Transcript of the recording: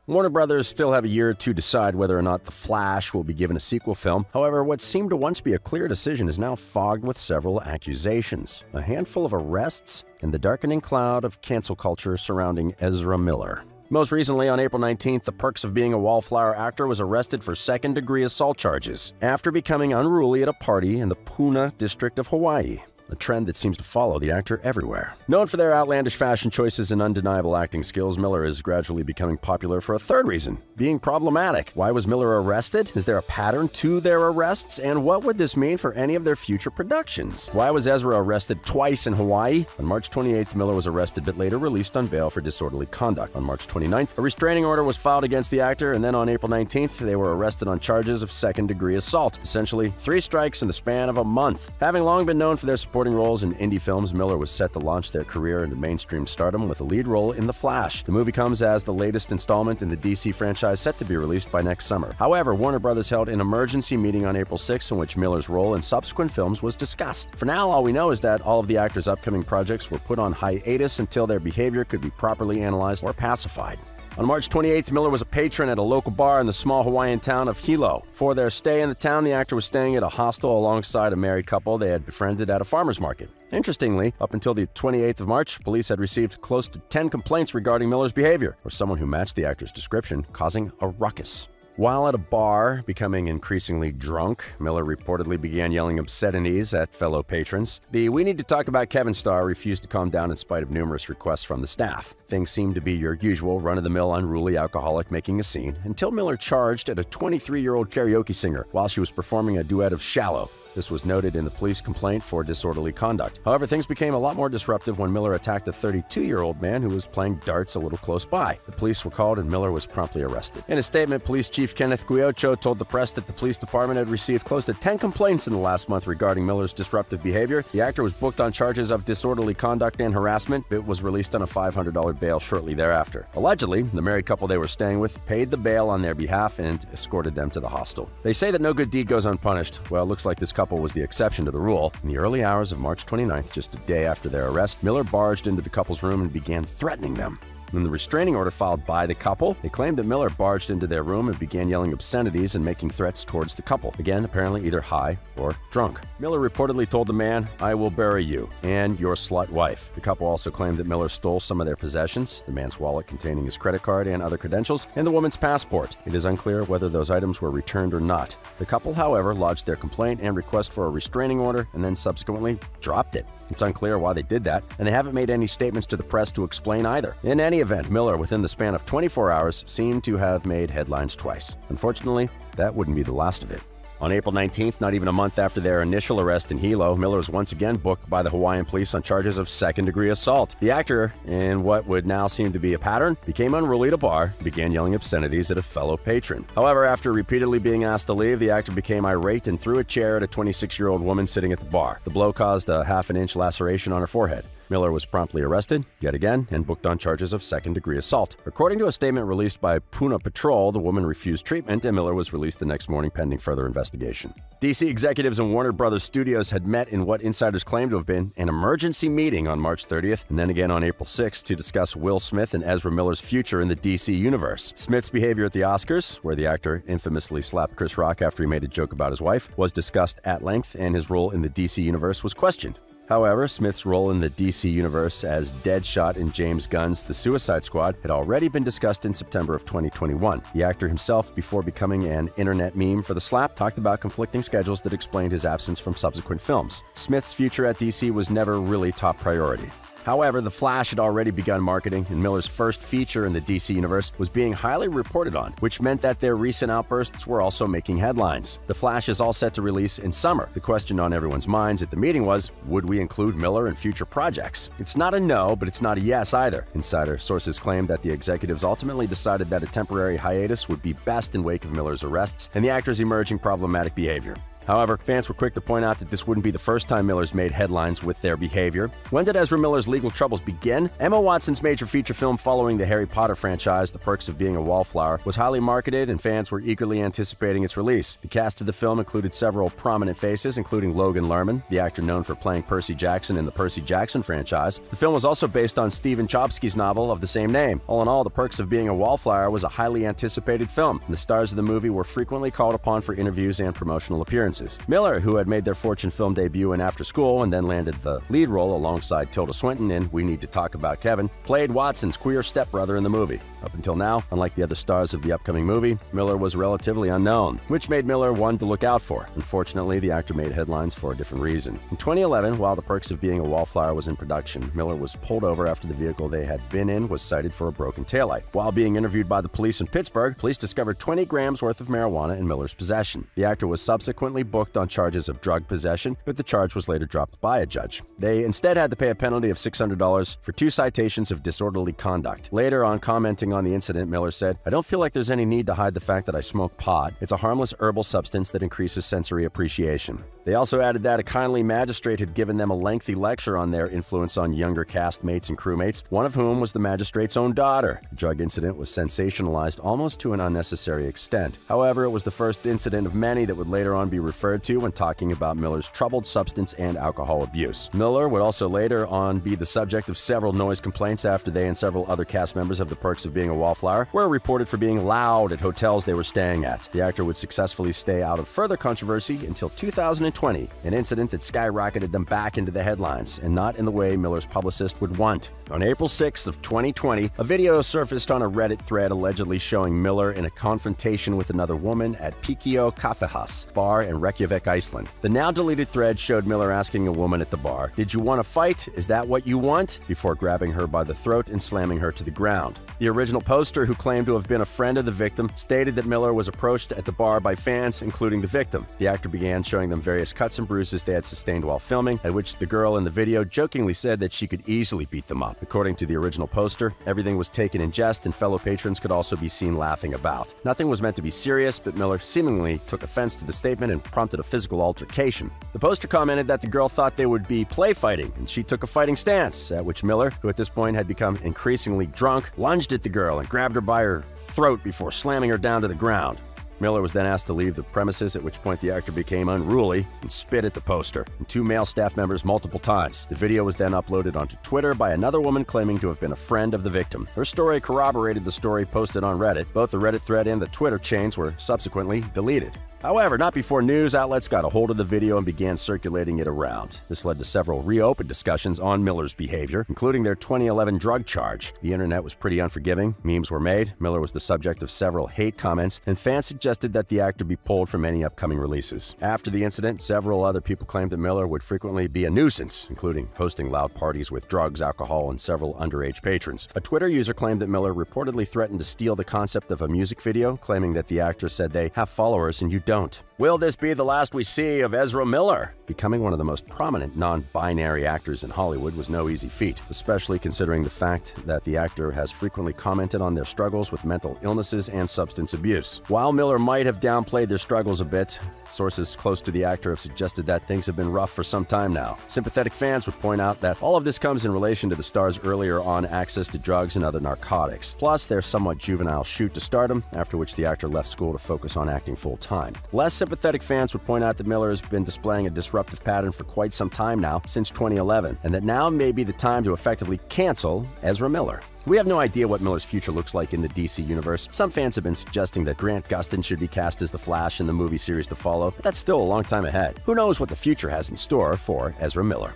Warner Brothers still have a year to decide whether or not The Flash will be given a sequel film. However, what seemed to once be a clear decision is now fogged with several accusations, a handful of arrests, and the darkening cloud of cancel culture surrounding Ezra Miller. Most recently, on April 19th, the perks of being a wallflower actor was arrested for second-degree assault charges after becoming unruly at a party in the Puna district of Hawaii, a trend that seems to follow the actor everywhere. Known for their outlandish fashion choices and undeniable acting skills, Miller is gradually becoming popular for a third reason, being problematic. Why was Miller arrested? Is there a pattern to their arrests? And what would this mean for any of their future productions? Why was Ezra arrested twice in Hawaii? On March 28th, Miller was arrested but later released on bail for disorderly conduct. On March 29th, a restraining order was filed against the actor, and then on April 19th, they were arrested on charges of second-degree assault. Essentially, 3 strikes in the span of a month. Having long been known for their supporting roles in indie films, Miller was set to launch their career into mainstream stardom with a lead role in The Flash. The movie comes as the latest installment in the DC franchise, set to be released by next summer. However, Warner Brothers held an emergency meeting on April 6 in which Miller's role in subsequent films was discussed. For now, all we know is that all of the actor's upcoming projects were put on hiatus until their behavior could be properly analyzed or pacified. On March 28th, Miller was a patron at a local bar in the small Hawaiian town of Hilo. For their stay in the town, the actor was staying at a hostel alongside a married couple they had befriended at a farmer's market. Interestingly, up until the 28th of March, police had received close to 10 complaints regarding Miller's behavior, or someone who matched the actor's description, causing a ruckus. While at a bar, becoming increasingly drunk, Miller reportedly began yelling obscenities at fellow patrons. The "We Need to Talk About Kevin" star refused to calm down in spite of numerous requests from the staff. Things seemed to be your usual run-of-the-mill unruly alcoholic making a scene, until Miller charged at a 23-year-old karaoke singer while she was performing a duet of "Shallow." This was noted in the police complaint for disorderly conduct. However, things became a lot more disruptive when Miller attacked a 32-year-old man who was playing darts a little close by. The police were called and Miller was promptly arrested. In a statement, Police Chief Kenneth Guiocho told the press that the police department had received close to 10 complaints in the last month regarding Miller's disruptive behavior. The actor was booked on charges of disorderly conduct and harassment, but was released on a $500 bail shortly thereafter. Allegedly, the married couple they were staying with paid the bail on their behalf and escorted them to the hostel. They say that no good deed goes unpunished. Well, it looks like this couple was the exception to the rule. In the early hours of March 29th, just a day after their arrest, Miller barged into the couple's room and began threatening them. In the restraining order filed by the couple, they claimed that Miller barged into their room and began yelling obscenities and making threats towards the couple, again apparently either high or drunk. Miller reportedly told the man, "I will bury you and your slut wife." The couple also claimed that Miller stole some of their possessions, the man's wallet containing his credit card and other credentials, and the woman's passport. It is unclear whether those items were returned or not. The couple, however, lodged their complaint and request for a restraining order and then subsequently dropped it. It's unclear why they did that, and they haven't made any statements to the press to explain either. In any event, Miller, within the span of 24 hours, seemed to have made headlines twice. Unfortunately, that wouldn't be the last of it. On April 19th, not even a month after their initial arrest in Hilo, Miller was once again booked by the Hawaiian police on charges of second-degree assault. The actor, in what would now seem to be a pattern, became unruly at a bar and began yelling obscenities at a fellow patron. However, after repeatedly being asked to leave, the actor became irate and threw a chair at a 26-year-old woman sitting at the bar. The blow caused a half-an-inch laceration on her forehead. Miller was promptly arrested, yet again, and booked on charges of second-degree assault. According to a statement released by Puna Patrol, the woman refused treatment, and Miller was released the next morning pending further investigation. DC executives and Warner Brothers Studios had met in what insiders claim to have been an emergency meeting on March 30th, and then again on April 6th to discuss Will Smith and Ezra Miller's future in the DC universe. Smith's behavior at the Oscars, where the actor infamously slapped Chris Rock after he made a joke about his wife, was discussed at length, and his role in the DC universe was questioned. However, Smith's role in the DC universe as Deadshot in James Gunn's The Suicide Squad had already been discussed in September of 2021. The actor himself, before becoming an internet meme for the slap, talked about conflicting schedules that explained his absence from subsequent films. Smith's future at DC was never really top priority. However, The Flash had already begun marketing, and Miller's first feature in the DC universe was being highly reported on, which meant that their recent outbursts were also making headlines. The Flash is all set to release in summer. The question on everyone's minds at the meeting was, would we include Miller in future projects? It's not a no, but it's not a yes either. Insider sources claim that the executives ultimately decided that a temporary hiatus would be best in wake of Miller's arrests and the actor's emerging problematic behavior. However, fans were quick to point out that this wouldn't be the first time Miller's made headlines with their behavior. When did Ezra Miller's legal troubles begin? Emma Watson's major feature film following the Harry Potter franchise, The Perks of Being a Wallflower, was highly marketed and fans were eagerly anticipating its release. The cast of the film included several prominent faces, including Logan Lerman, the actor known for playing Percy Jackson in the Percy Jackson franchise. The film was also based on Stephen Chbosky's novel of the same name. All in all, The Perks of Being a Wallflower was a highly anticipated film, and the stars of the movie were frequently called upon for interviews and promotional appearances. Miller, who had made their fortune film debut in After School and then landed the lead role alongside Tilda Swinton in We Need to Talk About Kevin, played Watson's queer stepbrother in the movie. Up until now, unlike the other stars of the upcoming movie, Miller was relatively unknown, which made Miller one to look out for. Unfortunately, the actor made headlines for a different reason. In 2011, while The Perks of Being a Wallflower was in production, Miller was pulled over after the vehicle they had been in was cited for a broken taillight. While being interviewed by the police in Pittsburgh, police discovered 20 grams worth of marijuana in Miller's possession. The actor was subsequently booked on charges of drug possession, but the charge was later dropped by a judge. They instead had to pay a penalty of $600 for 2 citations of disorderly conduct. Later on, commenting on the incident, Miller said, "I don't feel like there's any need to hide the fact that I smoke pot. It's a harmless herbal substance that increases sensory appreciation." They also added that a kindly magistrate had given them a lengthy lecture on their influence on younger castmates and crewmates, one of whom was the magistrate's own daughter. The drug incident was sensationalized almost to an unnecessary extent. However, it was the first incident of many that would later on be referred to when talking about Miller's troubled substance and alcohol abuse. Miller would also later on be the subject of several noise complaints after they and several other cast members of The Perks of Being a Wallflower were reported for being loud at hotels they were staying at. The actor would successfully stay out of further controversy until 2020, an incident that skyrocketed them back into the headlines, and not in the way Miller's publicist would want. On April 6th of 2020, a video surfaced on a Reddit thread allegedly showing Miller in a confrontation with another woman at Pikio Kaffehaus bar in Reykjavik, Iceland. The now-deleted thread showed Miller asking a woman at the bar, "Did you want to fight? Is that what you want?" before grabbing her by the throat and slamming her to the ground. The original poster, who claimed to have been a friend of the victim, stated that Miller was approached at the bar by fans, including the victim. The actor began showing them various cuts and bruises they had sustained while filming, at which the girl in the video jokingly said that she could easily beat them up. According to the original poster, everything was taken in jest and fellow patrons could also be seen laughing about. Nothing was meant to be serious, but Miller seemingly took offense to the statement and prompted a physical altercation. The poster commented that the girl thought they would be play fighting, and she took a fighting stance, at which Miller, who at this point had become increasingly drunk, lunged at the girl and grabbed her by her throat before slamming her down to the ground. Miller was then asked to leave the premises, at which point the actor became unruly and spit at the poster and 2 male staff members multiple times. The video was then uploaded onto Twitter by another woman claiming to have been a friend of the victim. Her story corroborated the story posted on Reddit. Both the Reddit thread and the Twitter chains were subsequently deleted. However, not before news outlets got a hold of the video and began circulating it around. This led to several reopened discussions on Miller's behavior, including their 2011 drug charge. The internet was pretty unforgiving, memes were made, Miller was the subject of several hate comments, and fans suggested that the actor be pulled from any upcoming releases. After the incident, several other people claimed that Miller would frequently be a nuisance, including hosting loud parties with drugs, alcohol, and several underage patrons. A Twitter user claimed that Miller reportedly threatened to steal the concept of a music video, claiming that the actor said they have followers and you don't. Will this be the last we see of Ezra Miller? Becoming one of the most prominent non-binary actors in Hollywood was no easy feat, especially considering the fact that the actor has frequently commented on their struggles with mental illnesses and substance abuse. While Miller might have downplayed their struggles a bit, sources close to the actor have suggested that things have been rough for some time now. Sympathetic fans would point out that all of this comes in relation to the star's earlier on access to drugs and other narcotics, plus their somewhat juvenile shoot to stardom, after which the actor left school to focus on acting full-time. Less sympathetic fans would point out that Miller has been displaying a disruptive pattern for quite some time now, since 2011, and that now may be the time to effectively cancel Ezra Miller. We have no idea what Miller's future looks like in the DC universe. Some fans have been suggesting that Grant Gustin should be cast as the Flash in the movie series to follow, but that's still a long time ahead. Who knows what the future has in store for Ezra Miller?